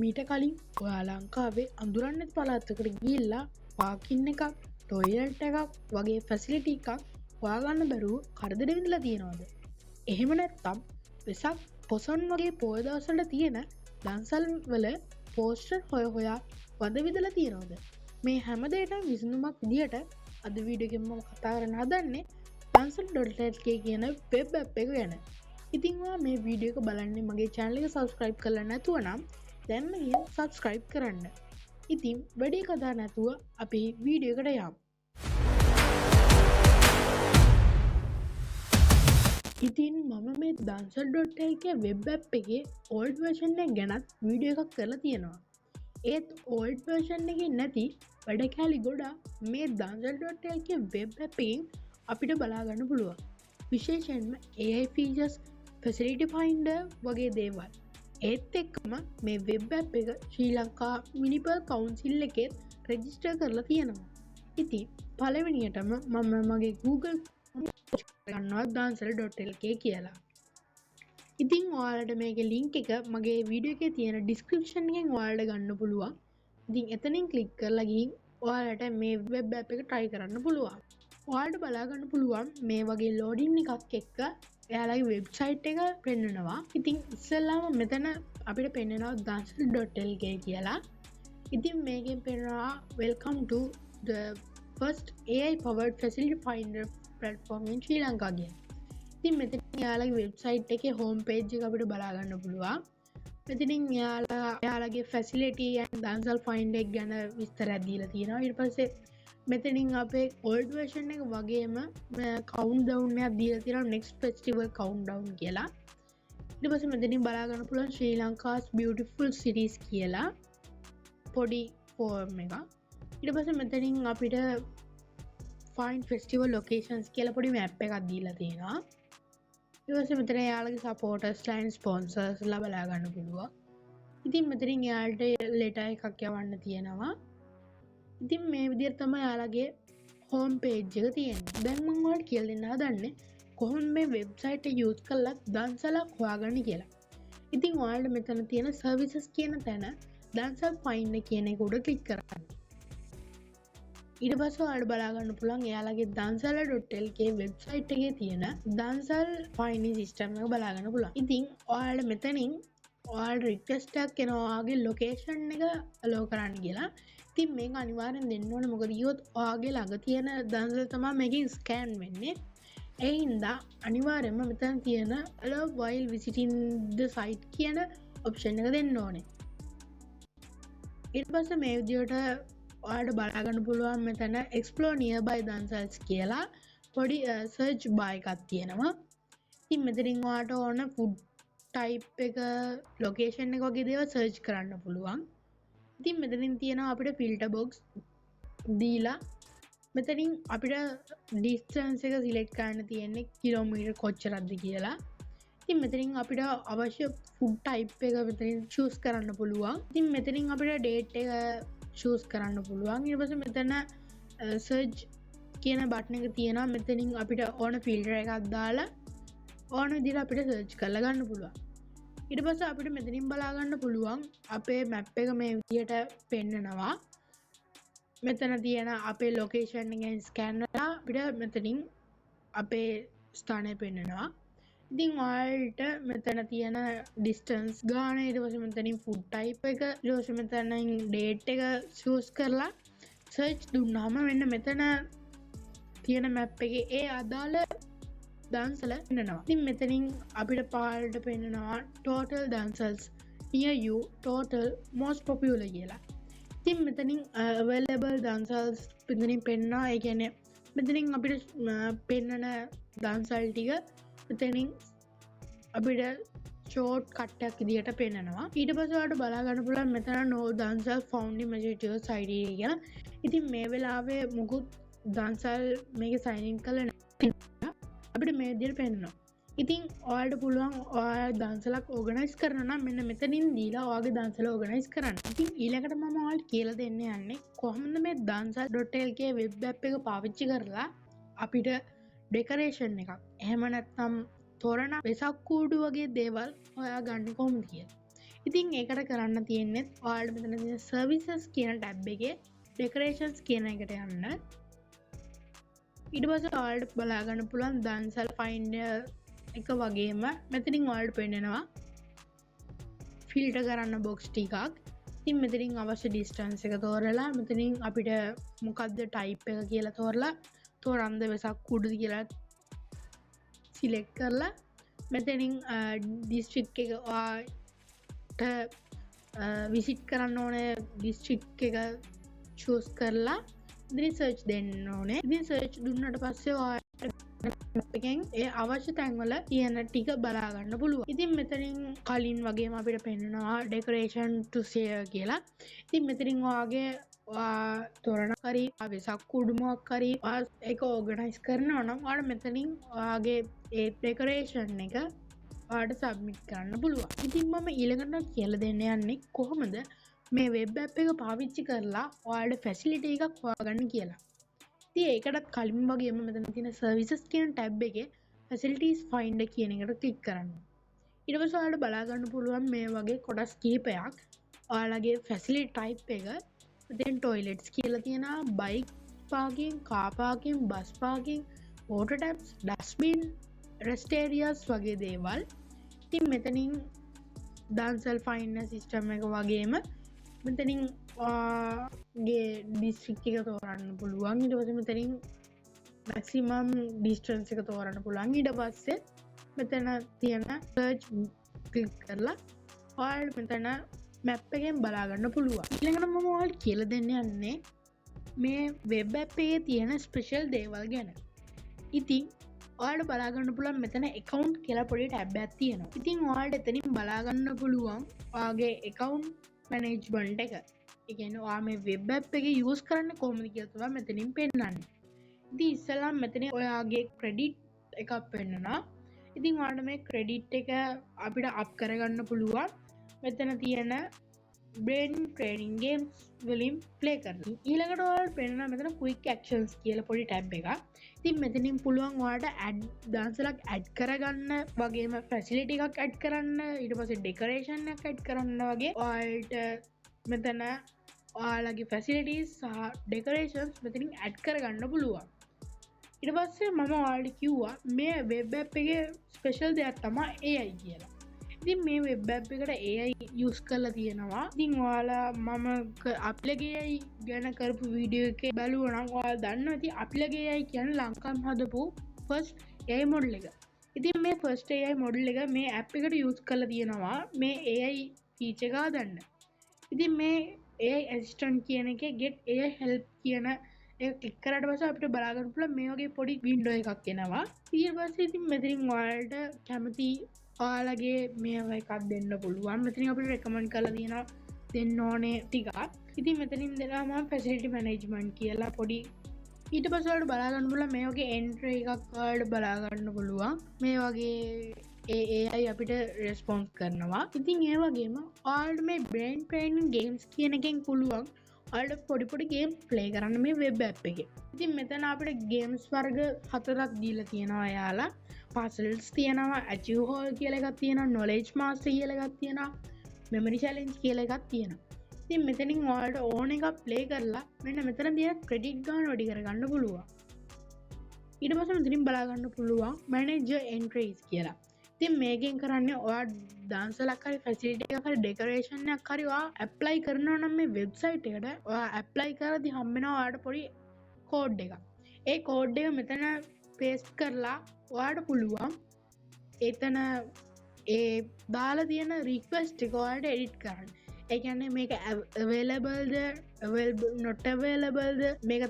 මීට කලින් ඔයා ලංකාවේ අඳුරන්නෙත් පළාතකට ගිහිල්ලා පාකින් එකක් ටොයිලට් එකක් වගේ ෆැසිලිටි එකක් හොයාගන්න බැරුව කරදර විඳලා තියෙනවද? එහෙම නැත්නම් වෙසක් පොසොන් වගේ පොය දවස්වල තියෙන දන්සල් වල පෝස්ටර් හොයා වද විඳලා තියෙනවද? මේ හැම දෙයකටම විසඳුමක් විදියට අද වීඩියෝ එකෙන් මම කතා කරන්න හදන්නේ dansal.lk කියන වෙබ් ඇප් එක ගැන. ඉතින් ඔයා මේ වීඩියෝ එක බලන්නේ මගේ channel එක subscribe කරලා නැතුව නම් දැන්ම ගිහින් subscribe කරන්න. ඉතින් වැඩි කතා නැතුව අපි වීඩියෝ එකට යමු. ඉතින් මම මේ dansal.lk වෙබ් ඇප් එකේ old version එක ගැනත් වීඩියෝ එකක් කරලා තියෙනවා. ඒත් old version එකේ නැති වැඩ කැලි ගොඩක් මේ dansal.lk වෙබ් ඇප් එකෙන් අපිට බලා ගන්න පුළුවන්. විශේෂයෙන්ම AI features, facility finder වගේ දේවල්. ඒත් එක්කම මේ වෙබ් ඇප් එක ශ්‍රී ලංකා මිනිපල් කවුන්සිල් එකේ රෙජිස්ටර් කරලා තියෙනවා. ඉතින් පළවෙනියටම මම මගේ Google ගන්නවා dansal.lk කියලා. ඉතින් ඔයාලට මේකේ link එක මගේ වීඩියෝ එකේ තියෙන description එකෙන් ඔයාලට ගන්න පුළුවන්. ඉතින් එතනින් click කරලා ගිහින් ඔයාලට මේ වෙබ් ඇප් එක try කරන්න පුළුවන්. ඔයාලට බලා ගන්න පුළුවන් මේ වගේ loading එකක් එක්ක එයාලගේ වෙබ්සයිට් එක පෙන්වනවා. ඉතින් ඉස්සෙල්ලාම මෙතන අපිට පෙන්වනවා dansal.lk කියලා. ඉතින් මේකෙන් පෙන්වනවා welcome to the first AI powered facility finder platform in Sri Lanka කියලා. ඉතින් මෙතන එයාලගේ වෙබ්සයිට් එකේ home page එක අපිට බලා ගන්න පුළුවන්. මෙතනින් එයාලගේ facility and dansal finder එක ගැන විස්තරයක් දීලා තියෙනවා. ඊට පස්සේ මෙතනින් අපේ old version එක වගේම countdown එකක් දීලා තියෙනවා next festival countdown කියලා. ඊට පස්සේ මෙතනින් බලා ගන්න පුළුවන් Sri Lanka's beautiful cities කියලා පොඩි form එකක්. ඊට පස්සේ මෙතනින් අපිට find festival locations කියලා පොඩි map එකක් දීලා තියෙනවා. ඊට පස්සේ මෙතන එයාලගේ supporters and sponsors ලා බලා ගන්න පුළුවන්. ඉතින් මෙතනින් එයාලට letter එකක් යවන්න තියෙනවා. ඉතින් මේ විදිහට තමයි යාලගේ හෝම් පේජ් එක තියෙන්නේ. දැන් මම ඔයාලට කියලා දෙන්න හදන්නේ කොහොමද මේ වෙබ්සයිට් එක යූස් කරලා දන්සලක් හොයාගන්නේ කියලා. ඉතින් ඔයාලට මෙතන තියෙන සර්විසස් කියන තැන dansal finder කියන එක උඩ ක්ලික් කරන්න. ඊට පස්සේ ඔයාලට බලා ගන්න පුළුවන් එයාලගේ dansal.lk වෙබ්සයිට් එකේ තියෙන dansal finding system එක බලා ගන්න පුළුවන්. ඉතින් ඔයාලට මෙතනින් ඔයාලට රික්වෙස්ට් එකක් එනවා ඔයාගේ ලොකේෂන් එක allow කරන්න කියලා. ඉතින් මේක අනිවාර්යෙන් දෙන්න ඕනේ මොකද ගියොත් ඔයාගේ ළඟ තියෙන dansal තමයි මේකෙන් ස්කෑන් වෙන්නේ. ඒ හින්දා අනිවාර්යෙන්ම මෙතන තියෙන allow while visiting the site කියන ඔප්ෂන් එක දෙන්න ඕනේ. ඊට පස්සේ මේ විදියට ඔයාලට බලා ගන්න පුළුවන් මෙතන explore nearby dansals කියලා පොඩි search bar එකක් තියෙනවා. ඉතින් මෙතනින් ඔයාලට ඕන food type එක location එක වගේ දේවල් search කරන්න පුළුවන්. ඉතින් මෙතනින් තියෙනවා අපිට filter box දීලා මෙතනින් අපිට distance එක select කරන්න තියෙන්නේ කිලෝමීටර් කොච්චරක්ද කියලා. ඉතින් මෙතනින් අපිට අවශ්‍ය food type එක මෙතනින් choose කරන්න පුළුවන්. ඉතින් මෙතනින් අපිට date එක choose කරන්න පුළුවන්. ඊට පස්සේ මෙතන search කියන බටන් එක තියෙනවා. මෙතනින් අපිට ඕන filter එකක් දාලා ඕන විදිහට අපිට search කරලා ගන්න පුළුවන්. ඊට පස්සේ අපිට මෙතනින් බලා ගන්න පුළුවන් අපේ map එක මේ විදිහට පෙන්නනවා. මෙතන තියෙන අපේ location එකෙන් scan කරලා අපිට මෙතනින් අපේ ස්ථානය පෙන්නනවා. ඉතින් ඔයාලට මෙතන තියෙන distance ගාන ඊට පස්සේ මෙතනින් food type එක ඊට පස්සේ මෙතනින් date එක choose කරලා search දුන්නාම මෙන්න මෙතන තියෙන map එකේ ඒ අදාළ dansal පෙන්නනවා. ඉතින් මෙතනින් අපිට පාරට පෙන්නනවා total dansals near you, total most popular කියලා. ඉතින් මෙතනින් available dansals මෙතනින් පෙන්නනවා. ඒ කියන්නේ මෙතනින් අපිට පෙන්නන dansal ටික මෙතනින් අපිට short cut එකක් විදියට පෙන්නනවා. ඊට පස්සේ ඔයාලට බලා ගන්න පුළුවන් මෙතන no dansal found in major ID කියලා. ඉතින් මේ වෙලාවේ මුකුත් dansal මේක sign in කරලා නැහැ. අපිට මේ විදියට පෙන්නනවා. ඉතින් ඔයාලට පුළුවන් ඔයාලා dansලක් organize කරන්න නම් මෙන්න මෙතනින් දීලා ඔයාගේ dansල organize කරන්න. ඉතින් ඊළඟට මම ඔයාලට කියලා දෙන්න යන්නේ කොහොමද මේ dansal.lk වෙබ් ඇප් එක පාවිච්චි කරලා අපිට ඩෙකරේෂන් එකක් එහෙම නැත්නම් තොරණ වෙසක් කූඩු වගේ දේවල් හොයා ගන්න කොහොමද කියලා. ඉතින් ඒකට කරන්න තියෙන්නේ ඔයාලට මෙතන තියෙන සර්විසස් කියන ටැබ් එකේ ඩෙකරේෂන්ස් කියන එකට යන්න. ඊට පස්සේ ඔයාලට බලාගන්න පුළුවන් දන්සල් ෆයින්ඩර් එක වගේම මෙතනින් ඔයාලට පෙන්නනවා ෆිල්ටර් කරන්න බොක්ස් ටිකක්. ඉතින් මෙතනින් අවශ්‍ය ඩිස්ටන්ස් එක තෝරලා මෙතනින් අපිට මොකද්ද ටයිප් එක කියලා තෝරලා තෝරන්ද වෙසක් කුඩුද කියලා සිලෙක්ට් කරලා මෙතනින් ඩිස්ට්‍රික්ට් එක ඔයාට විසිට් කරන්න ඕනේ ඩිස්ට්‍රික්ට් එක චූස් කරලා ඉතින් සර්ච් දෙන්න ඕනේ. ඉතින් සර්ච් දුන්නට පස්සේ ඔයාලට එකෙන් ඒ අවශ්‍ය තැන්වල තියෙන ටික බලා ගන්න පුළුවන්. ඉතින් මෙතනින් කලින් වගේම අපිට පෙන්නනවා ඩෙකරේෂන් ටු ෂෙයා කියලා. ඉතින් මෙතනින් ඔයාගේ තොරණ කරි වෙසක් කුඩුමක් කරි ඒක ඕගනයිස් කරනවා නම් ඔයාලට මෙතනින් ඔයාගේ ඒ ඩෙකරේෂන් එක ඔයාලට සබ්මිට් කරන්න පුළුවන්. ඉතින් මම ඊළඟට කියලා දෙන්න යන්නේ කොහොමද මේ වෙබ් ඇප් එක පාවිච්චි කරලා ඔයාලට ෆැසිලිටි එකක් හොයාගන්න කියලා. ඉතින් ඒකටත් කලින් වගේම මෙතන තියෙන සර්විසස් කියන ටැබ් එකේ ෆැසිලිටීස් ෆයින්ඩර් කියන එකට ක්ලික් කරන්න. ඊට පස්සේ ඔයාලට බලා ගන්න පුළුවන් මේ වගේ කොටස් කිහිපයක්. ඔයාලගේ ෆැසිලිටි ටයිප් එක මෙතෙන් টয়ලට්ස් කියලා තියෙනවා, bike parking, car parking, bus parking, water taps, dustbin, rest areas වගේ දේවල්. ඉතින් මෙතනින් දන්සල් ෆයින්ඩර් සිස්ටම් එක වගේම මෙතනින් ගේ ඩිස්ට්‍රික්ට් එක තෝරන්න පුළුවන්. ඊට පස්සේ මෙතනින් මැක්සිමම් ඩිස්ටන්ස් එක තෝරන්න පුළුවන්. ඊට පස්සේ මෙතන තියෙන සර්ච් ක්ලික් කරලා ඔයාලට මෙතන මැප් එකෙන් බලා ගන්න පුළුවන්. ඊළඟට මම ඔයාලට කියලා දෙන්න යන්නේ මේ වෙබ් ඇප් එකේ තියෙන ස්පෙෂල් දේවල් ගැන. ඉතින් ඔයාලට බලා ගන්න පුළුවන් මෙතන account කියලා පොඩි ටැබ් එකක් තියෙනවා. ඉතින් ඔයාලට එතනින් බලා ගන්න පුළුවන් ඔයාගේ account management එක. ඒ කියන්නේ ඔයා මේ වෙබ් ඇප් එක යූස් කරන්නේ කොහොමද කියලා තමයි මෙතනින් පෙන්නන්නේ. ඉතින් ඉස්සෙල්ලාම මෙතන ඔයාගේ ක්‍රෙඩිට් එකක් පෙන්නනවා. ඉතින් ඔයාලට මේ ක්‍රෙඩිට් එක අපිට අප් කරගන්න පුළුවන්. මෙතන තියෙන brain training games වලින් play කරලා. ඊළඟට ඔයාලට පෙන්නනවා මෙතන quick actions කියලා පොඩි ටැබ් එකක්. ඉතින් මෙතනින් පුළුවන් ඔයාලට ඇඩ් දාන්සලක් ඇඩ් කරගන්න වගේම ෆැසිලිටි එකක් ඇඩ් කරන්න, ඊට පස්සේ ඩෙකරේෂන් එකක් ඇඩ් කරන්න වගේ ඔයාලට මෙතන ඔයාලගේ ෆැසිලිටිස් සහ ඩෙකරේෂන්ස් මෙතනින් ඇඩ් කරගන්න පුළුවන්. ඊට පස්සේ මම ඔයාලට කිව්වා මේ වෙබ් ඇප් එකේ ස්පෙෂල් දෙයක් තමයි AI කියලා. ඉතින් මේ වෙබ් ඇප් එකට AI යූස් කරලා තියෙනවා. ඉතින් ඔයාලා මම අප්ලගේ AI ගැන කරපු වීඩියෝ එකේ බැලුවා නම් ඔයාලා දන්නවා ඉතින් අප්ලගේ AI කියන්නේ ලංකාවෙන් හදපු ෆස්ට් AI මොඩල් එක. ඉතින් මේ ෆස්ට් AI මොඩල් එක මේ ඇප් එකට යූස් කරලා තියෙනවා මේ AI ෆීචර් එක හදන්න. ඉතින් මේ AI assistant කියන එකේ get AI help කියන එක ක්ලික් කරාට පස්සේ අපිට බලා ගන්න පුළුවන් මේ වගේ පොඩි වින්ඩෝ එකක් එනවා. ඊට පස්සේ ඉතින් මෙතනින් ඔයාලට කැමති ඔයාලගේ මේව එකක් දෙන්න පුළුවන්. මෙතනින් අපිට රෙකමන්ඩ් කරලා තියෙනවා දෙන්න ඕනේ ටිකක්. ඉතින් මෙතනින් දෙනවා මම ෆැසිලිටි මැනේජ්මන්ට් කියලා පොඩි. ඊට පස්සේ ඔයාලට බලා ගන්න පුළුවන් මේ වගේ එන්ට්‍රි එකක් ඔයාලට බලා ගන්න පුළුවන්. මේ වගේ AI අපිට රෙස්පොන්ස් කරනවා. ඉතින් ඒ වගේම ඔයාලට මේ brain training games කියන එකෙන් පුළුවන් ඔයාලට පොඩි ගේම්ස් ප්ලේ කරන්න මේ වෙබ් ඇප් එකේ. ඉතින් මෙතන අපිට ගේම්ස් වර්ග 4ක් දීලා තියෙනවා යාලා. puzzles තියෙනවා, achieve haul කියලා එකක් තියෙනවා, knowledge master කියලා එකක් තියෙනවා, memory challenge කියලා එකක් තියෙනවා. ඉතින් මෙතනින් ඔයාලට ඕන එකක් ප්ලේ කරලා මෙන්න මෙතන තියෙන ක්‍රෙඩිට් ගන්න වැඩි කරගන්න පුළුවන්. ඊට පස්සේ මෙතනින් බලා ගන්න පුළුවන් manage your entries කියලා. ඉතින් මේකෙන් කරන්නේ ඔයා ඩාන්සලක් හරි ෆැසිලිටි එකක් හරි ඩෙකරේෂන් එකක් හරි ඔයා ඇප්ලයි කරනවා නම් මේ වෙබ්සයිට් එකට ඔයා ඇප්ලයි කරද්දි හම්බ වෙනවා ඔයාලට පොඩි කෝඩ් එකක්. ඒ කෝඩ් එක මෙතන පේස්ට් කරලා ඔයාට පුළුවන් එතන ඒ දාලා තියෙන රික්වෙස්ට් එක ඔයාලට එඩිට් කරන්න. ඒ කියන්නේ මේක available not available මේක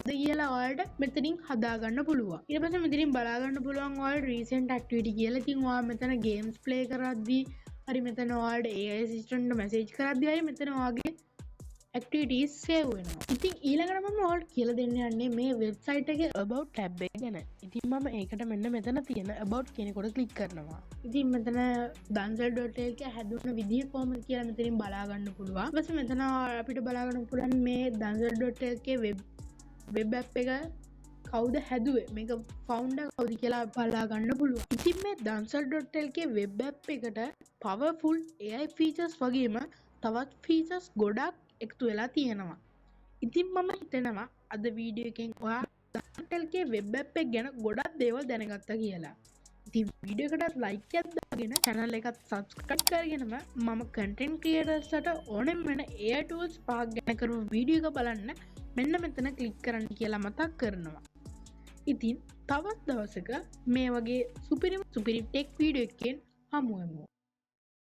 කියලා ඔයාලට මෙතනින් හදාගන්න පුළුවන්. ඊට පස්සේ මෙතනින් බලා ගන්න පුළුවන් ඔයාලට recent activity කියලා. ඉතින් ඔයා මෙතන games play කරද්දී හරි මෙතන ඔයාලට AI assistant message කරද්දී හරි මෙතන ඔයාගේ activities save වෙනවා. ඉතින් ඊළඟට මම ඔයාලට කියලා දෙන්න යන්නේ මේ වෙබ්සයිට් එකේ about tab එක ගැන. ඉතින් මම ඒකට මෙන්න මෙතන තියෙන about කියන කොට ක්ලික් කරනවා. ඉතින් මෙතන dansal.lk හැදුන විදිය කොහොමද කියලා මෙතනින් බලා ගන්න පුළුවන්. ඊට පස්සේ මෙතන අපිට බලා ගන්න පුළුවන් මේ dansal.lk වෙබ් ඇප් එක කවුද හැදුවේ මේක ෆවුන්ඩ කවුදි කියලා බලා ගන්න පුළුව. ඉතින් මේ දන්සල්.ල්ගේ වෙබ් ඇප් එකට පවෆුල් AI ෆීචර්ස් වගේම තවත් ෆීචර්ස් ගොඩක් එකතු වෙලා තියෙනවා. ඉතින් මම හිතනවා අද වීඩියෝ එකෙන් ඔයා දන්සල්ගේ වෙබ් ඇප් එක ගැන ගොඩක් දේවල් දැනගත්තා කියලා. ඉතින් වීඩියෝ එකටත් ලයික් එකක් දාගෙන channel එකත් subscribe කරගෙනම මම content creatorsට ඕනෙම වෙන AI tools පහක් ගැන කරපු වීඩියෝ එක බලන්න මෙන්න මෙතන ක්ලික් කරන්න කියලා මතක් කරනවා. ඉතින් තවත් දවසක මේ වගේ සුපිරිම ටෙක් වීඩියෝ එකකින් හමු වෙමු.